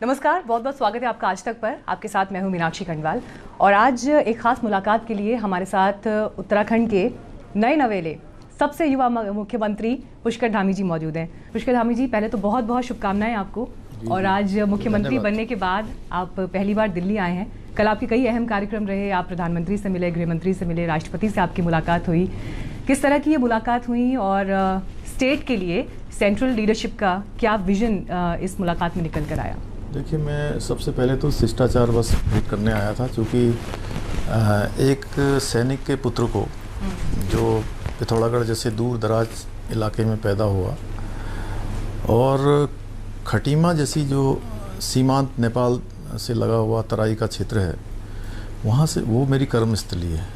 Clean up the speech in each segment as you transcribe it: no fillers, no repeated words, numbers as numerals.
नमस्कार, बहुत बहुत स्वागत है आपका आज तक पर। आपके साथ मैं हूं मीनाक्षी खंडवाल और आज एक खास मुलाकात के लिए हमारे साथ उत्तराखंड के नए नवेले सबसे युवा मुख्यमंत्री पुष्कर धामी जी मौजूद हैं। पुष्कर धामी जी, पहले तो बहुत बहुत शुभकामनाएं आपको। और आज मुख्यमंत्री बनने के बाद आप पहली बार दिल्ली आए हैं। कल आपके कई अहम कार्यक्रम रहे, आप प्रधानमंत्री से मिले, गृह मंत्री से मिले, राष्ट्रपति से आपकी मुलाकात हुई। किस तरह की ये मुलाकात हुई और स्टेट के लिए सेंट्रल लीडरशिप का क्या विजन इस मुलाकात में निकल कर आया? देखिए, मैं सबसे पहले तो शिष्टाचार बस भेंट करने आया था, क्योंकि एक सैनिक के पुत्र को जो पिथौरागढ़ जैसे दूर दराज इलाके में पैदा हुआ और खटीमा जैसी जो सीमांत नेपाल से लगा हुआ तराई का क्षेत्र है, वहाँ से वो मेरी कर्मस्थली है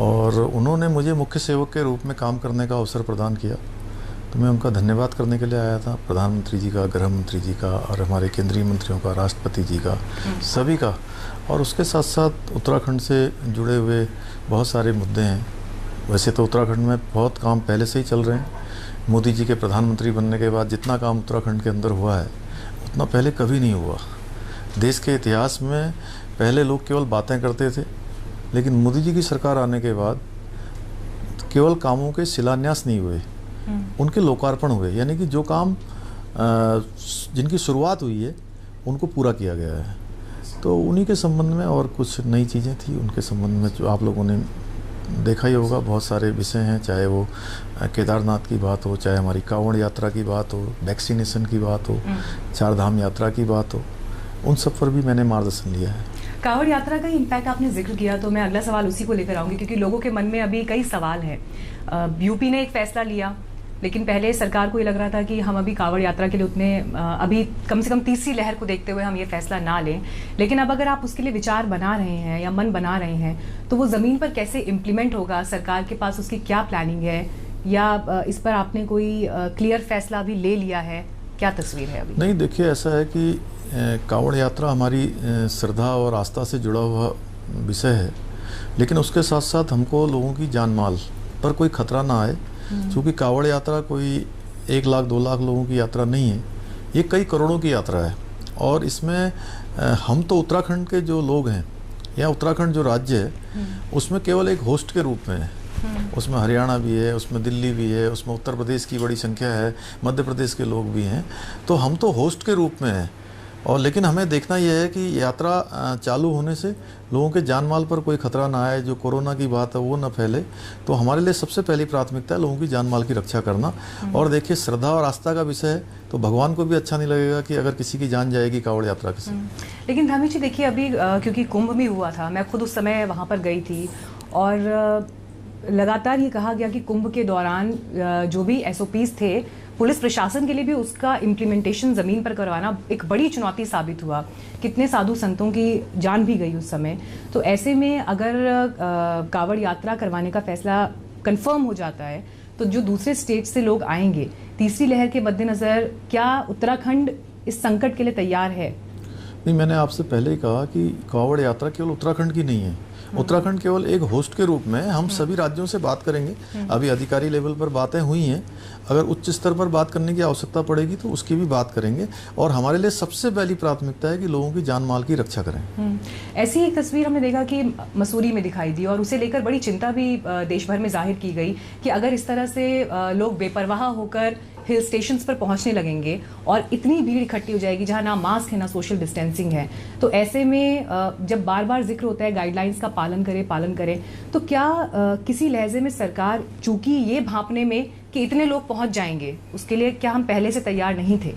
और उन्होंने मुझे मुख्य सेवक के रूप में काम करने का अवसर प्रदान किया। तो मैं उनका धन्यवाद करने के लिए आया था, प्रधानमंत्री जी का, गृह मंत्री जी का और हमारे केंद्रीय मंत्रियों का, राष्ट्रपति जी का, सभी का। और उसके साथ साथ उत्तराखंड से जुड़े हुए बहुत सारे मुद्दे हैं। वैसे तो उत्तराखंड में बहुत काम पहले से ही चल रहे हैं। मोदी जी के प्रधानमंत्री बनने के बाद जितना काम उत्तराखंड के अंदर हुआ है उतना पहले कभी नहीं हुआ। देश के इतिहास में पहले लोग केवल बातें करते थे, लेकिन मोदी जी की सरकार आने के बाद केवल कामों के शिलान्यास नहीं हुए, उनके लोकार्पण हुए। यानी कि जो काम जिनकी शुरुआत हुई है उनको पूरा किया गया है। तो उन्हीं के संबंध में और कुछ नई चीज़ें थी उनके संबंध में, जो आप लोगों ने देखा ही होगा। बहुत सारे विषय हैं, चाहे वो केदारनाथ की बात हो, चाहे हमारी कांवड़ यात्रा की बात हो, वैक्सीनेशन की बात हो, चार धाम यात्रा की बात हो, उन सब पर भी मैंने मार्गदर्शन लिया है। कांवड़ यात्रा का इम्पैक्ट आपने जिक्र किया, तो मैं अगला सवाल उसी को लेकर आऊँगी, क्योंकि लोगों के मन में अभी कई सवाल हैं। यूपी ने एक फैसला लिया, लेकिन पहले सरकार को ये लग रहा था कि हम अभी कांवड़ यात्रा के लिए उतने अभी कम से कम तीसरी लहर को देखते हुए हम ये फैसला ना लें। लेकिन अब अगर आप उसके लिए विचार बना रहे हैं या मन बना रहे हैं, तो वो ज़मीन पर कैसे इम्प्लीमेंट होगा? सरकार के पास उसकी क्या प्लानिंग है, या इस पर आपने कोई क्लियर फैसला भी ले लिया है? क्या तस्वीर है अभी? नहीं, देखिए, ऐसा है कि कांवड़ यात्रा हमारी श्रद्धा और आस्था से जुड़ा हुआ विषय है, लेकिन उसके साथ साथ हमको लोगों की जान माल पर कोई खतरा ना आए। क्योंकि कांवड़ यात्रा कोई 1 लाख 2 लाख लोगों की यात्रा नहीं है, ये कई करोड़ों की यात्रा है। और इसमें हम तो उत्तराखंड के जो लोग हैं या उत्तराखंड जो राज्य है उसमें केवल एक होस्ट के रूप में है। उसमें हरियाणा भी है, उसमें दिल्ली भी है, उसमें उत्तर प्रदेश की बड़ी संख्या है, मध्य प्रदेश के लोग भी हैं। तो हम तो होस्ट के रूप में हैं। और लेकिन हमें देखना यह है कि यात्रा चालू होने से लोगों के जान माल पर कोई खतरा ना आए, जो कोरोना की बात है वो ना फैले। तो हमारे लिए सबसे पहली प्राथमिकता है लोगों की जान माल की रक्षा करना। और देखिए, श्रद्धा और आस्था का विषय है, तो भगवान को भी अच्छा नहीं लगेगा कि अगर किसी की जान जाएगी कांवड़ यात्रा के से। लेकिन धामी जी, देखिए अभी क्योंकि कुंभ भी हुआ था, मैं खुद उस समय वहाँ पर गई थी और लगातार ये कहा गया कि कुंभ के दौरान जो भी SOPs थे, पुलिस प्रशासन के लिए भी उसका इम्प्लीमेंटेशन ज़मीन पर करवाना एक बड़ी चुनौती साबित हुआ। कितने साधु संतों की जान भी गई उस समय। तो ऐसे में अगर कांवड़ यात्रा करवाने का फैसला कंफर्म हो जाता है, तो जो दूसरे स्टेट से लोग आएंगे, तीसरी लहर के मद्देनज़र क्या उत्तराखंड इस संकट के लिए तैयार है? नहीं, मैंने आपसे पहले ही कहा कि कांवड़ यात्रा केवल उत्तराखंड की नहीं है। उत्तराखंड केवल एक होस्ट के रूप में, हम सभी राज्यों से बात करेंगे। अभी अधिकारी लेवल पर बातें हुई हैं, अगर उच्च स्तर पर बात करने की आवश्यकता पड़ेगी तो उसकी भी बात करेंगे। और हमारे लिए सबसे पहली प्राथमिकता है कि लोगों की जान माल की रक्षा करें। ऐसी एक तस्वीर हमने देखा कि मसूरी में दिखाई दी और उसे लेकर बड़ी चिंता भी देश भर में जाहिर की गई कि अगर इस तरह से लोग बेपरवाह होकर हिल स्टेशंस पर पहुंचने लगेंगे और इतनी भीड़ इकट्ठी हो जाएगी जहां ना मास्क है ना सोशल डिस्टेंसिंग है, तो ऐसे में जब बार बार जिक्र होता है गाइडलाइंस का पालन करें, तो क्या किसी लहजे में सरकार, चूंकि ये भांपने में कि इतने लोग पहुंच जाएंगे, उसके लिए क्या हम पहले से तैयार नहीं थे?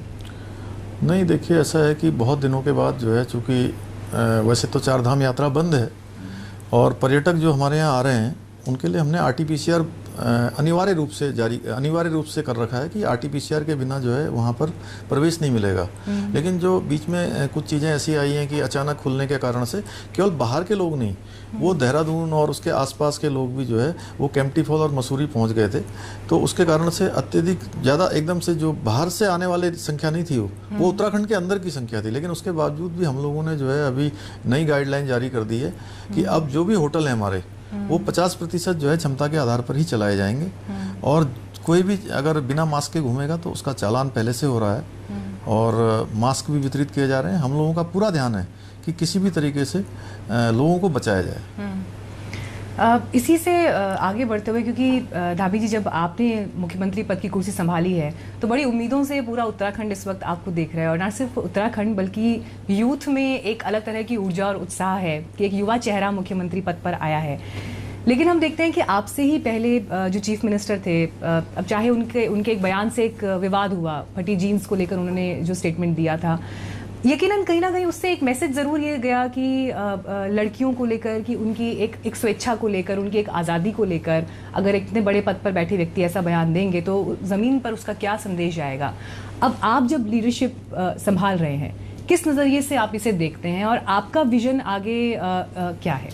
नहीं, देखिए, ऐसा है कि बहुत दिनों के बाद जो है, चूँकि वैसे तो चार धाम यात्रा बंद है और पर्यटक जो हमारे यहाँ आ रहे हैं उनके लिए हमने RT-PCR अनिवार्य रूप से कर रखा है कि RT-PCR के बिना जो है वहाँ पर प्रवेश नहीं मिलेगा। लेकिन जो बीच में कुछ चीज़ें ऐसी आई हैं कि अचानक खुलने के कारण से केवल बाहर के लोग नहीं, वो देहरादून और उसके आसपास के लोग भी जो है वो केम्प्टी फॉल और मसूरी पहुँच गए थे। तो उसके कारण से अत्यधिक ज़्यादा एकदम से जो बाहर से आने वाले संख्या नहीं थी, वो उत्तराखंड के अंदर की संख्या थी। लेकिन उसके बावजूद भी हम लोगों ने जो है अभी नई गाइडलाइन जारी कर दी है कि अब जो भी होटल हैं हमारे, वो 50% जो है क्षमता के आधार पर ही चलाए जाएंगे। और कोई भी अगर बिना मास्क के घूमेगा तो उसका चालान पहले से हो रहा है। और मास्क भी वितरित किए जा रहे हैं। हम लोगों का पूरा ध्यान है कि किसी भी तरीके से लोगों को बचाया जाए। इसी से आगे बढ़ते हुए, क्योंकि धामी जी, जब आपने मुख्यमंत्री पद की कुर्सी संभाली है तो बड़ी उम्मीदों से पूरा उत्तराखंड इस वक्त आपको देख रहा है, और न सिर्फ उत्तराखंड बल्कि यूथ में एक अलग तरह की ऊर्जा और उत्साह है कि एक युवा चेहरा मुख्यमंत्री पद पर आया है। लेकिन हम देखते हैं कि आपसे ही पहले जो चीफ मिनिस्टर थे, अब चाहे उनके एक बयान से एक विवाद हुआ, फटी जीन्स को लेकर उन्होंने जो स्टेटमेंट दिया था, यकीनन कहीं ना कहीं उससे एक मैसेज ज़रूर ये गया कि लड़कियों को लेकर, कि उनकी एक स्वेच्छा को लेकर, उनकी एक आज़ादी को लेकर अगर इतने बड़े पद पर बैठे व्यक्ति ऐसा बयान देंगे तो ज़मीन पर उसका क्या संदेश आएगा। अब आप जब लीडरशिप संभाल रहे हैं, किस नज़रिए से आप इसे देखते हैं और आपका विजन आगे क्या है?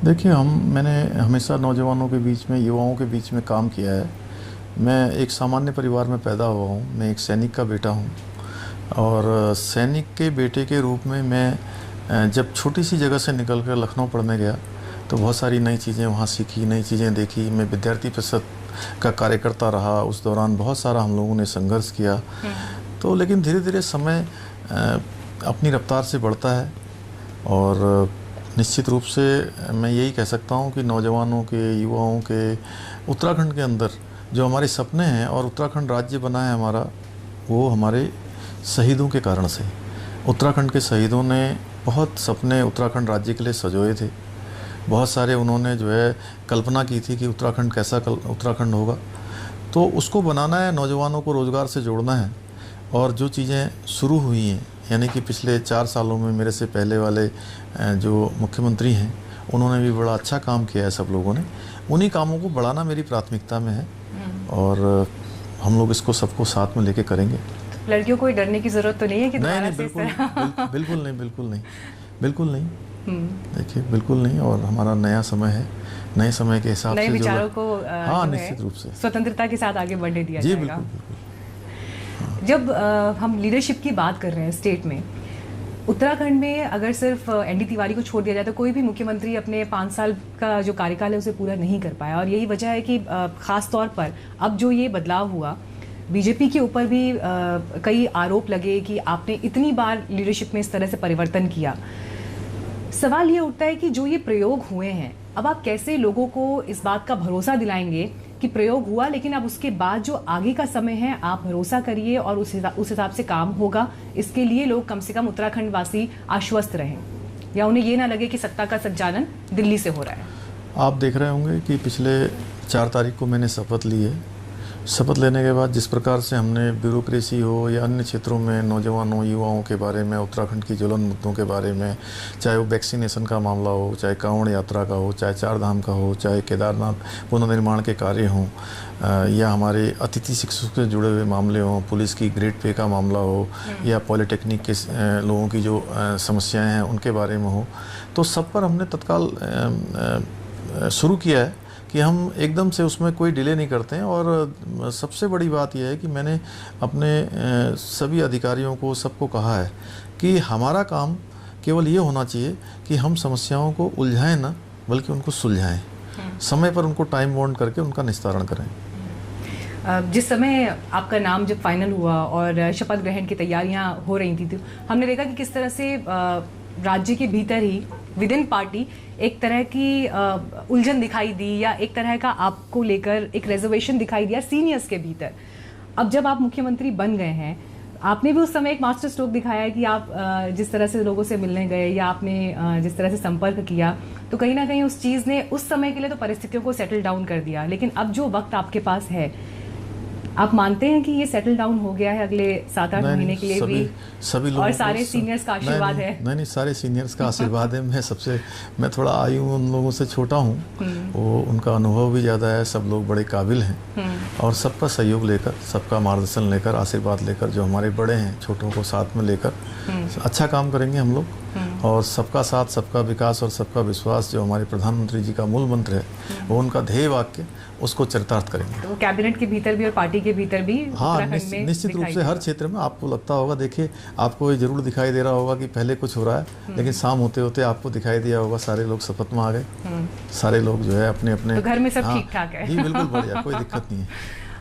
देखिए, मैंने हमेशा नौजवानों के बीच में, युवाओं के बीच में काम किया है। मैं एक सामान्य परिवार में पैदा हुआ हूँ, मैं एक सैनिक का बेटा हूँ, और सैनिक के बेटे के रूप में मैं जब छोटी सी जगह से निकल कर लखनऊ पढ़ने गया तो बहुत सारी नई चीज़ें वहाँ सीखी, नई चीज़ें देखी। मैं विद्यार्थी परिषद का कार्यकर्ता रहा, उस दौरान बहुत सारा हम लोगों ने संघर्ष किया। तो लेकिन धीरे धीरे समय अपनी रफ्तार से बढ़ता है, और निश्चित रूप से मैं यही कह सकता हूँ कि नौजवानों के, युवाओं के, उत्तराखंड के अंदर जो हमारे सपने हैं, और उत्तराखंड राज्य बना है हमारा, वो हमारे शहीदों के कारण से। उत्तराखंड के शहीदों ने बहुत सपने उत्तराखंड राज्य के लिए सजोए थे। बहुत सारे उन्होंने जो है कल्पना की थी कि उत्तराखंड कैसा उत्तराखंड होगा। तो उसको बनाना है, नौजवानों को रोज़गार से जोड़ना है। और जो चीज़ें शुरू हुई हैं, यानी कि पिछले 4 सालों में मेरे से पहले वाले जो मुख्यमंत्री हैं, उन्होंने भी बड़ा अच्छा काम किया है सब लोगों ने। उन्हीं कामों को बढ़ाना मेरी प्राथमिकता में है, और हम लोग इसको सबको साथ में लेके करेंगे। लड़कियों को डरने की जरूरत तो नहीं है कि नहीं, बिल्कुल नहीं। देखिए, बिल्कुल नहीं। और हमारा नया समय है, नए समय के हिसाब से नए विचारों को हाँ, निश्चित रूप से स्वतंत्रता के साथ आगे बढ़ने दिया जी, जाएगा। बिल्कुल। जब हम लीडरशिप की बात कर रहे हैं स्टेट में, उत्तराखंड में अगर सिर्फ एनडी तिवारी को छोड़ दिया जाए तो कोई भी मुख्यमंत्री अपने 5 साल का जो कार्यकाल है उसे पूरा नहीं कर पाया। और यही वजह है कि खास तौर पर अब जो ये बदलाव हुआ, बीजेपी के ऊपर भी कई आरोप लगे कि आपने इतनी बार लीडरशिप में इस तरह से परिवर्तन किया। सवाल ये उठता है कि जो ये प्रयोग हुए हैं, अब आप कैसे लोगों को इस बात का भरोसा दिलाएंगे कि प्रयोग हुआ, लेकिन अब उसके बाद जो आगे का समय है आप भरोसा करिए और उस हिसाब से काम होगा। इसके लिए लोग कम से कम उत्तराखंड वासी आश्वस्त रहें, या उन्हें ये ना लगे कि सत्ता का संचालन दिल्ली से हो रहा है। आप देख रहे होंगे कि पिछले 4 तारीख को मैंने शपथ ली है। शपथ लेने के बाद जिस प्रकार से हमने ब्यूरोक्रेसी हो या अन्य क्षेत्रों में नौजवानों, युवाओं के बारे में, उत्तराखंड की ज्वलन मुद्दों के बारे में, चाहे वो वैक्सीनेशन का मामला हो, चाहे कांवड़ यात्रा का हो, चाहे 4 धाम का हो, चाहे केदारनाथ पुनर्निर्माण के कार्य हों, या हमारे अतिथि शिक्षकों से जुड़े हुए मामले हों, पुलिस की ग्रेड पे का मामला हो, या पॉलिटेक्निक के लोगों की जो समस्याएँ हैं उनके बारे में हो, तो सब पर हमने तत्काल शुरू किया है कि हम एकदम से उसमें कोई डिले नहीं करते हैं। और सबसे बड़ी बात यह है कि मैंने अपने सभी अधिकारियों को, सबको कहा है कि हमारा काम केवल ये होना चाहिए कि हम समस्याओं को उलझाएं ना, बल्कि उनको सुलझाएं, समय पर उनको टाइम बाउंड करके उनका निस्तारण करें। जिस समय आपका नाम जब फाइनल हुआ और शपथ ग्रहण की तैयारियां हो रही थी, तो हमने देखा कि किस तरह से राज्य के भीतर ही विद इन पार्टी एक तरह की उलझन दिखाई दी, या एक तरह का आपको लेकर एक रिजर्वेशन दिखाई दिया सीनियर्स के भीतर। अब जब आप मुख्यमंत्री बन गए हैं, आपने भी उस समय एक मास्टर स्ट्रोक दिखाया है कि आप जिस तरह से लोगों से मिलने गए, या आपने जिस तरह से संपर्क किया, तो कहीं ना कहीं उस चीज़ ने उस समय के लिए तो परिस्थितियों को सेटल डाउन कर दिया। लेकिन अब जो वक्त आपके पास है, आप मानते हैं कि ये सेटल डाउन हो गया है अगले 7-8 महीने के लिए भी? सभी लोगों और सारे सीनियर्स का आशीर्वाद है? नहीं, सारे सीनियर्स का आशीर्वाद है। मैं थोड़ा आयु उन लोगों से छोटा हूँ, वो उनका अनुभव भी ज़्यादा है, सब लोग बड़े काबिल हैं, और सबका सहयोग लेकर, सबका मार्गदर्शन लेकर, आशीर्वाद लेकर, जो हमारे बड़े हैं छोटों को साथ में लेकर अच्छा काम करेंगे हम लोग। और सबका साथ, सबका विकास और सबका विश्वास जो हमारे प्रधानमंत्री जी का मूल मंत्र है, वो उनका ध्येय वाक्य, उसको चरितार्थ करेंगे। तो कैबिनेट के भीतर भी और पार्टी के भीतर भी हाँ, निश्चित रूप से हर क्षेत्र में आपको लगता होगा, देखिए आपको ये जरूर दिखाई दे रहा होगा कि पहले कुछ हो रहा है, लेकिन शाम होते होते आपको दिखाई दिया होगा सारे लोग शपथ में आ गए, सारे लोग जो है अपने अपने। तो घर में सब ठीक ठाक है? जी बिल्कुल बढ़िया, कोई दिक्कत नहीं है।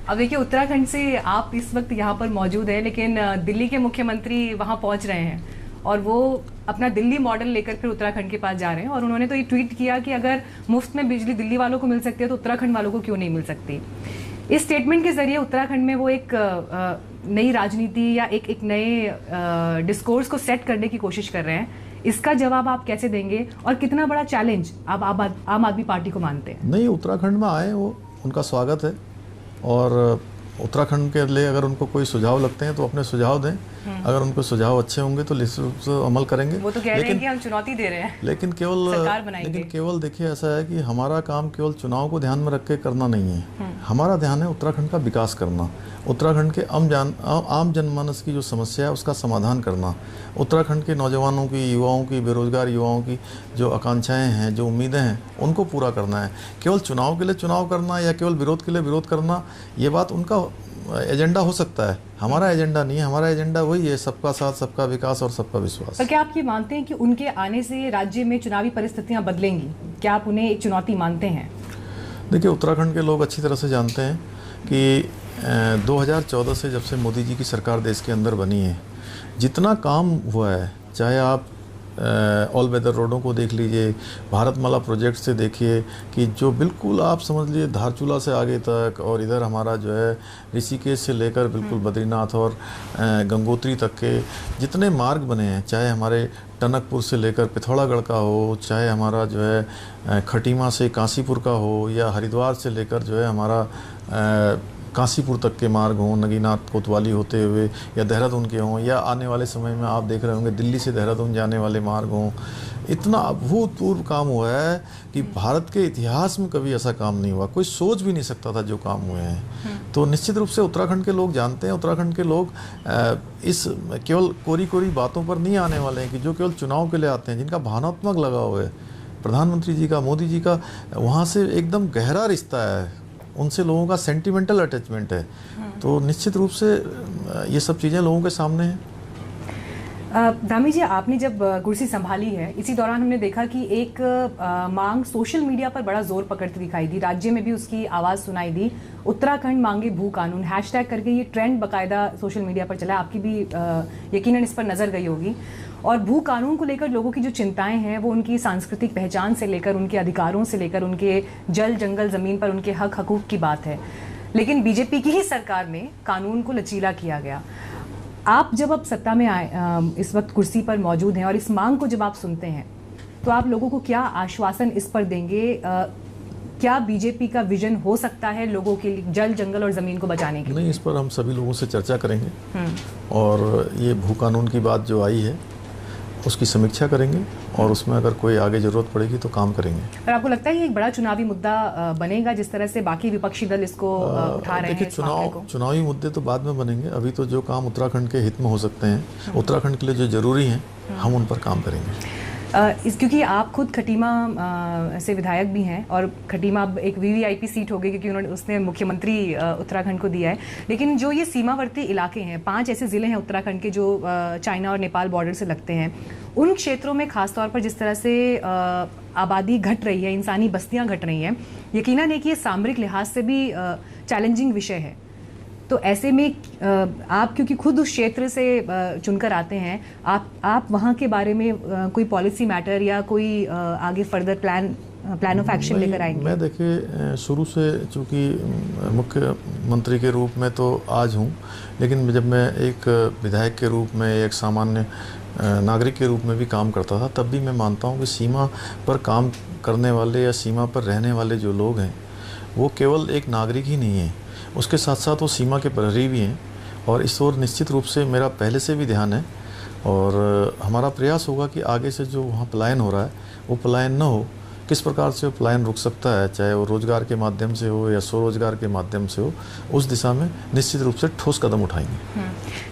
अब देखिए, उत्तराखंड से आप इस वक्त यहाँ पर मौजूद हैं, लेकिन दिल्ली के मुख्यमंत्री वहाँ पहुँच रहे हैं और वो अपना दिल्ली मॉडल लेकर फिर उत्तराखंड के पास जा रहे हैं। और उन्होंने तो ये ट्वीट किया कि अगर मुफ्त में बिजली दिल्ली वालों को मिल सकती है तो उत्तराखंड वालों को क्यों नहीं मिल सकती। इस स्टेटमेंट के जरिए उत्तराखंड में वो एक नई राजनीति या एक नए डिस्कोर्स को सेट करने की कोशिश कर रहे हैं। इसका जवाब आप कैसे देंगे और कितना बड़ा चैलेंज आप आम आदमी पार्टी को मानते हैं? नहीं, उत्तराखंड में आए वो उनका स्वागत है, और उत्तराखंड के लिए अगर उनको कोई सुझाव लगते हैं तो अपने सुझाव दें। अगर उनको सुझाव अच्छे होंगे तो निश्चित रूप से अमल करेंगे। वो तो कह रहे हैं कि हम चुनौती दे रहे हैं, लेकिन केवल देखिए, ऐसा है कि हमारा काम केवल चुनाव को ध्यान में रख के करना नहीं है। हमारा ध्यान है उत्तराखंड का विकास करना, उत्तराखंड के आम जनमानस की जो समस्या है उसका समाधान करना, उत्तराखंड के नौजवानों की, युवाओं की, बेरोजगार युवाओं की जो आकांक्षाएं हैं, जो उम्मीदें हैं, उनको पूरा करना है। केवल चुनाव के लिए चुनाव करना या केवल विरोध के लिए विरोध करना, ये बात उनका एजेंडा हो सकता है, हमारा एजेंडा नहीं है। हमारा एजेंडा वही है, सबका साथ, सबका विकास और सबका विश्वास। पर क्या आप ये मानते हैं कि उनके आने से राज्य में चुनावी परिस्थितियां बदलेंगी? क्या आप उन्हें एक चुनौती मानते हैं? देखिए, उत्तराखंड के लोग अच्छी तरह से जानते हैं कि 2014 से जब से मोदी जी की सरकार देश के अंदर बनी है, जितना काम हुआ है, चाहे आप ऑल वेदर रोडों को देख लीजिए, भारतमाला प्रोजेक्ट से देखिए कि जो बिल्कुल आप समझ लीजिए धारचूला से आगे तक, और इधर हमारा जो है ऋषिकेश से लेकर बिल्कुल बद्रीनाथ और गंगोत्री तक के जितने मार्ग बने हैं, चाहे हमारे टनकपुर से लेकर पिथौरागढ़ का हो, चाहे हमारा जो है खटीमा से काशीपुर का हो, या हरिद्वार से लेकर जो है हमारा काशीपुर तक के मार्ग हों, नगीनाथ कोतवाली होते हुए, या देहरादून के हों, या आने वाले समय में आप देख रहे होंगे दिल्ली से देहरादून जाने वाले मार्ग हों, इतना अभूतपूर्व काम हुआ है कि भारत के इतिहास में कभी ऐसा काम नहीं हुआ, कोई सोच भी नहीं सकता था जो काम हुए हैं। तो निश्चित रूप से उत्तराखंड के लोग जानते हैं, उत्तराखंड के लोग इस केवल कोरी कोरी बातों पर नहीं आने वाले हैं कि जो केवल चुनाव के लिए आते हैं, जिनका भावनात्मक लगाव है प्रधानमंत्री जी का, मोदी जी का, वहाँ से एकदम गहरा रिश्ता है, उनसे लोगों का सेंटिमेंटल अटैचमेंट है। तो निश्चित रूप से ये सब चीज़ें लोगों के सामने हैं। धामी जी, आपने जब कुर्सी संभाली है, इसी दौरान हमने देखा कि एक मांग सोशल मीडिया पर बड़ा जोर पकड़ती दिखाई दी, राज्य में भी उसकी आवाज़ सुनाई दी, उत्तराखंड मांगे भू कानून हैशटैग करके ये ट्रेंड बाकायदा सोशल मीडिया पर चला। आपकी भी यकीनन इस पर नज़र गई होगी। और भू कानून को लेकर लोगों की जो चिंताएं हैं वो उनकी सांस्कृतिक पहचान से लेकर, उनके अधिकारों से लेकर, उनके जल जंगल ज़मीन पर उनके हक हकूक़ की बात है। लेकिन बीजेपी की ही सरकार में कानून को लचीला किया गया। आप जब अब सत्ता में आए, इस वक्त कुर्सी पर मौजूद हैं, और इस मांग को जब आप सुनते हैं तो आप लोगों को क्या आश्वासन इस पर देंगे? क्या बीजेपी का विजन हो सकता है लोगों के लिए जल जंगल और ज़मीन को बचाने के लिए? नहीं, इस पर हम सभी लोगों से चर्चा करेंगे और ये भू कानून की बात जो आई है उसकी समीक्षा करेंगे, और उसमें अगर कोई आगे ज़रूरत पड़ेगी तो काम करेंगे। पर आपको लगता है ये एक बड़ा चुनावी मुद्दा बनेगा जिस तरह से बाकी विपक्षी दल इसको उठा रहे हैं? देखिए, चुनावी मुद्दे तो बाद में बनेंगे, अभी तो जो काम उत्तराखंड के हित में हो सकते हैं, उत्तराखंड के लिए जो ज़रूरी हैं, हम उन पर काम करेंगे। क्योंकि आप खुद खटीमा से विधायक भी हैं, और खटीमा अब एक वीवीआईपी सीट हो गई क्योंकि उसने मुख्यमंत्री उत्तराखंड को दिया है। लेकिन जो ये सीमावर्ती इलाके हैं, 5 ऐसे ज़िले हैं उत्तराखंड के जो चाइना और नेपाल बॉर्डर से लगते हैं, उन क्षेत्रों में खासतौर पर जिस तरह से आबादी घट रही है, इंसानी बस्तियां घट रही हैं, यकीनन है कि ये सामरिक लिहाज से भी चैलेंजिंग विषय है। तो ऐसे में आप क्योंकि खुद उस क्षेत्र से चुनकर आते हैं, आप वहाँ के बारे में कोई पॉलिसी मैटर या कोई आगे फर्दर प्लान ऑफ एक्शन लेकर आएंगे? मैं देखिए, शुरू से चूँकि मुख्यमंत्री के रूप में तो आज हूँ, लेकिन जब मैं एक विधायक के रूप में, एक सामान्य नागरिक के रूप में भी काम करता था, तब भी मैं मानता हूँ कि सीमा पर काम करने वाले या सीमा पर रहने वाले जो लोग हैं वो केवल एक नागरिक ही नहीं है, उसके साथ साथ वो सीमा के प्रहरी भी हैं। और इस ओर निश्चित रूप से मेरा पहले से भी ध्यान है, और हमारा प्रयास होगा कि आगे से जो वहाँ पलायन हो रहा है वो पलायन न हो। किस प्रकार से वो पलायन रुक सकता है, चाहे वो रोज़गार के माध्यम से हो या स्वरोजगार के माध्यम से हो, उस दिशा में निश्चित रूप से ठोस कदम उठाएंगे।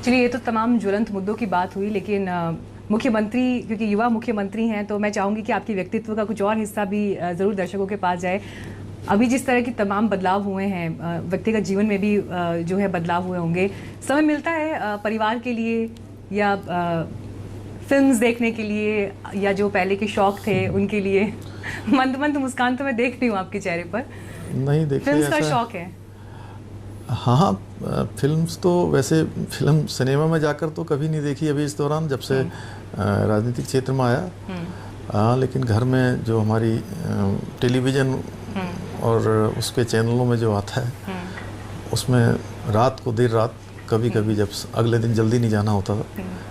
चलिए, ये तो तमाम ज्वलंत मुद्दों की बात हुई, लेकिन मुख्यमंत्री, क्योंकि युवा मुख्यमंत्री हैं, तो मैं चाहूँगी कि आपके व्यक्तित्व का कुछ और हिस्सा भी ज़रूर दर्शकों के पास जाए। अभी जिस तरह के तमाम बदलाव हुए हैं, व्यक्तिगत जीवन में भी जो है बदलाव हुए होंगे, समय मिलता है परिवार के लिए या फिल्म्स देखने के लिए, या जो पहले के शौक थे उनके लिए? मंद मंद मुस्कान तो मैं देख रही हूँ आपके चेहरे पर। नहीं, देखिए, फिल्म्स का शौक है? हाँ, फिल्म्स तो वैसे फिल्म सिनेमा में जाकर तो कभी नहीं देखी अभी इस दौरान, जब से राजनीतिक क्षेत्र में आया। लेकिन घर में जो हमारी टेलीविज़न और उसके चैनलों में जो आता है, उसमें रात को देर रात कभी कभी जब अगले दिन जल्दी नहीं जाना होता था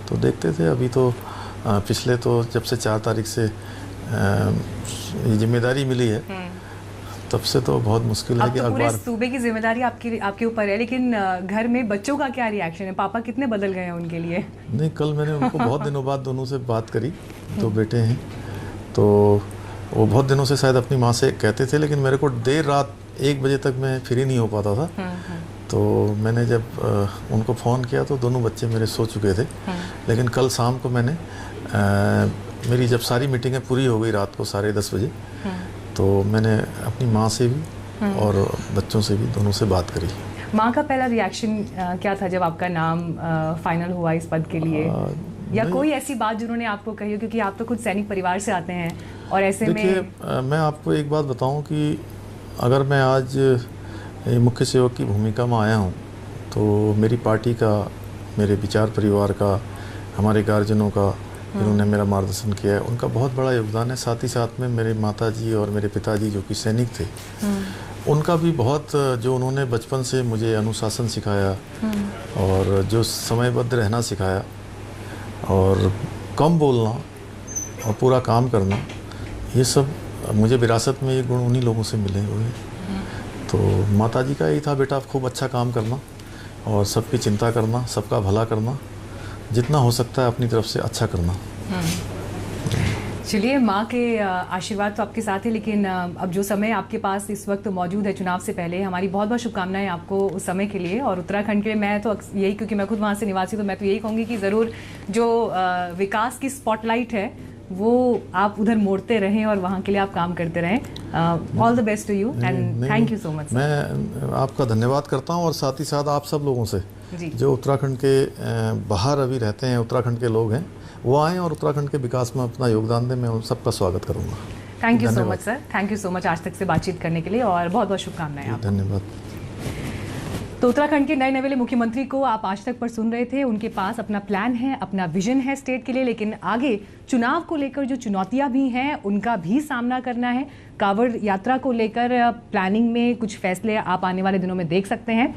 तो देखते थे। अभी तो पिछले तो जब से 4 तारीख से ये जिम्मेदारी मिली है, तब से तो बहुत मुश्किल है कि तो अखबार। पूरे सूबे की जिम्मेदारी आपके ऊपर है, लेकिन घर में बच्चों का क्या रिएक्शन है? पापा कितने बदल गए हैं उनके लिए? नहीं, कल मैंने उनको बहुत दिनों बाद दोनों से बात करी, 2 बेटे हैं, तो वो बहुत दिनों से शायद अपनी माँ से कहते थे, लेकिन मेरे को देर रात 1 बजे तक मैं फ्री नहीं हो पाता था। तो मैंने जब उनको फ़ोन किया तो दोनों बच्चे मेरे सो चुके थे। लेकिन कल शाम को मैंने मेरी जब सारी मीटिंगें पूरी हो गई रात को 10:30 बजे, तो मैंने अपनी माँ से भी और बच्चों से भी, दोनों से बात करी। माँ का पहला रिएक्शन क्या था जब आपका नाम फाइनल हुआ इस पद के लिए? या कोई ऐसी बात जिन्होंने आपको कही हो, क्योंकि आप तो खुद सैनिक परिवार से आते हैं और ऐसे में। देखिए, मैं आपको एक बात बताऊं कि अगर मैं आज मुख्य सेवक की भूमिका में आया हूं, तो मेरी पार्टी का, मेरे विचार परिवार का, हमारे गार्जियनों का, जिन्होंने मेरा मार्गदर्शन किया है, उनका बहुत बड़ा योगदान है। साथ ही साथ में मेरे माताजी और मेरे पिताजी जो कि सैनिक थे, उनका भी बहुत, जो उन्होंने बचपन से मुझे अनुशासन सिखाया और जो समयबद्ध रहना सिखाया और कम बोलना और पूरा काम करना, ये सब मुझे विरासत में ये गुण उन्हीं लोगों से मिले हुए हैं। तो माताजी का यही था, बेटा खूब अच्छा काम करना और सबकी चिंता करना, सबका भला करना, जितना हो सकता है अपनी तरफ से अच्छा करना। चलिए, माँ के आशीर्वाद तो आपके साथ है, लेकिन अब जो समय आपके पास इस वक्त मौजूद है चुनाव से पहले, हमारी बहुत बहुत शुभकामनाएं आपको उस समय के लिए। और उत्तराखंड के लिए मैं तो यही, क्योंकि मैं खुद वहाँ से निवासी, तो मैं तो यही कहूँगी कि ज़रूर जो विकास की स्पॉटलाइट है वो आप उधर मोड़ते रहें और वहाँ के लिए आप काम करते रहें। All the best to you and thank you so much. मैं आपका धन्यवाद करता हूँ और साथ ही साथ आप सब लोगों से जो उत्तराखंड के बाहर अभी रहते हैं, उत्तराखंड के लोग हैं, वो आएँ और उत्तराखंड के विकास में अपना योगदान दें। मैं उन सबका स्वागत करूँगा। Thank you so much sir, thank you so much आज तक से बातचीत करने के लिए और बहुत बहुत शुभकामनाएं आपको। धन्यवाद। तो उत्तराखंड के नए नवेले मुख्यमंत्री को आप आज तक पर सुन रहे थे। उनके पास अपना प्लान है, अपना विजन है स्टेट के लिए, लेकिन आगे चुनाव को लेकर जो चुनौतियां भी हैं उनका भी सामना करना है। कांवड़ यात्रा को लेकर प्लानिंग में कुछ फैसले आप आने वाले दिनों में देख सकते हैं।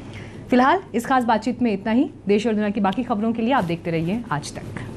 फिलहाल इस खास बातचीत में इतना ही। देश और दुनिया की बाकी खबरों के लिए आप देखते रहिए आज तक।